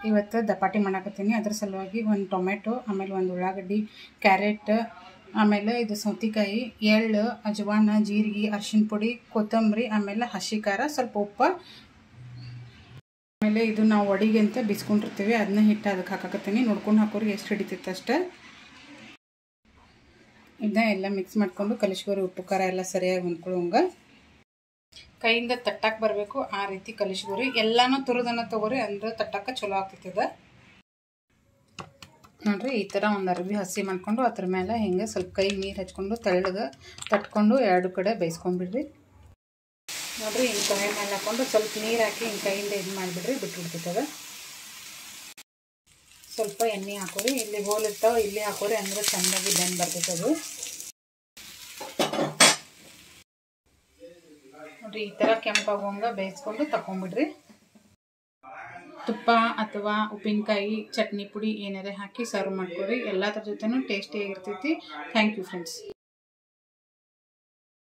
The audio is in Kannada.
ಇವತ್ತು ದಪಾಟಿ ಮಾಡಾಕತ್ತೀನಿ. ಅದ್ರ ಸಲುವಾಗಿ ಒಂದು ಟೊಮೆಟೊ, ಆಮೇಲೆ ಒಂದು ಉಳ್ಳಾಗಡ್ಡಿ, ಕ್ಯಾರೆಟ್, ಆಮೇಲೆ ಇದು ಸೌತೆಕಾಯಿ, ಎಳ್ಳು, ಅಜವಾನ, ಜೀರಿಗೆ, ಅರಿಶಿನ ಪುಡಿ, ಕೊತ್ತಂಬರಿ, ಆಮೇಲೆ ಹಸಿ ಖಾರ, ಸ್ವಲ್ಪ ಉಪ್ಪು, ಆಮೇಲೆ ಇದು ನಾವು ಒಡಿಗೆ ಅಂತ ಬಿಸ್ಕೊಂಡಿರ್ತೀವಿ ಅದನ್ನ ಹಿಟ್ಟು ಅದಕ್ಕೆ ಹಾಕಾಕತ್ತೀನಿ. ನೋಡ್ಕೊಂಡು ಹಾಕೋರಿ ಎಷ್ಟು ಹಿಡಿತೈತೆ ಅಷ್ಟೇ. ಇದನ್ನ ಎಲ್ಲ ಮಿಕ್ಸ್ ಮಾಡ್ಕೊಂಡು ಕಲಿಸ್ಕೋರಿ. ಉಪ್ಪು ಖಾರ ಎಲ್ಲ ಸರಿಯಾಗಿ ಹೊಂದ್ಕೊಳ್ಳೋಂಗೆ ಕೈಯಿಂದ ತಟ್ಟಕ್ಕೆ ಬರಬೇಕು, ಆ ರೀತಿ ಕಲಿಸ್ಕೋರಿ. ಎಲ್ಲಾನು ತುರಿದನ್ನ ತೊಗೋರಿ, ಅಂದ್ರೆ ತಟ್ಟಕ್ಕೆ ಚಲೋ ಆಗ್ತೈತದ ನೋಡ್ರಿ. ಈ ಥರ ಒಂದು ಅರ್ಬಿ ಹಸಿ ಮಾಡ್ಕೊಂಡು ಅದ್ರ ಮೇಲೆ ಹಿಂಗೆ ಸ್ವಲ್ಪ ಕೈ ನೀರು ಹಚ್ಕೊಂಡು ತೆಳ್ಳಗೆ ತಟ್ಕೊಂಡು ಎರಡು ಕಡೆ ಬೇಯಿಸ್ಕೊಂಡ್ಬಿಡ್ರಿ. ನೋಡ್ರಿ ಹಿಂಗೆ ಕೈ ಮೇಲೆ ಹಾಕ್ಕೊಂಡು ಸ್ವಲ್ಪ ನೀರು ಹಾಕಿ ಹಿಂಗೆ ಕೈಯಿಂದ ಇದು ಮಾಡಿಬಿಡ್ರಿ, ಬಿಟ್ಬಿಡ್ತೈತದ. ಸ್ವಲ್ಪ ಎಣ್ಣೆ ಹಾಕೋರಿ, ಇಲ್ಲಿ ಹೋಲ್ ಇರ್ತಾವೆ ಇಲ್ಲಿ ಹಾಕೋರಿ, ಅಂದ್ರೆ ಚೆಂದಾಗಿ ಬೆಂದು ಬರ್ತೈತದು. ನೋಡ್ರಿ ಈ ಥರ ಕೆಂಪಾಗೋಂಗೆ ಬೇಯಿಸ್ಕೊಂಡು ತಗೊಂಡ್ಬಿಡ್ರಿ. ತುಪ್ಪ ಅಥವಾ ಉಪ್ಪಿನಕಾಯಿ, ಚಟ್ನಿ ಪುಡಿ ಏನಾರೇ ಹಾಕಿ ಸರ್ವ್ ಮಾಡ್ಕೊರಿ. ಎಲ್ಲದ್ರ ಜೊತೆನೂ ಟೇಸ್ಟಿಯಾಗಿರ್ತೈತಿ. Thank you friends.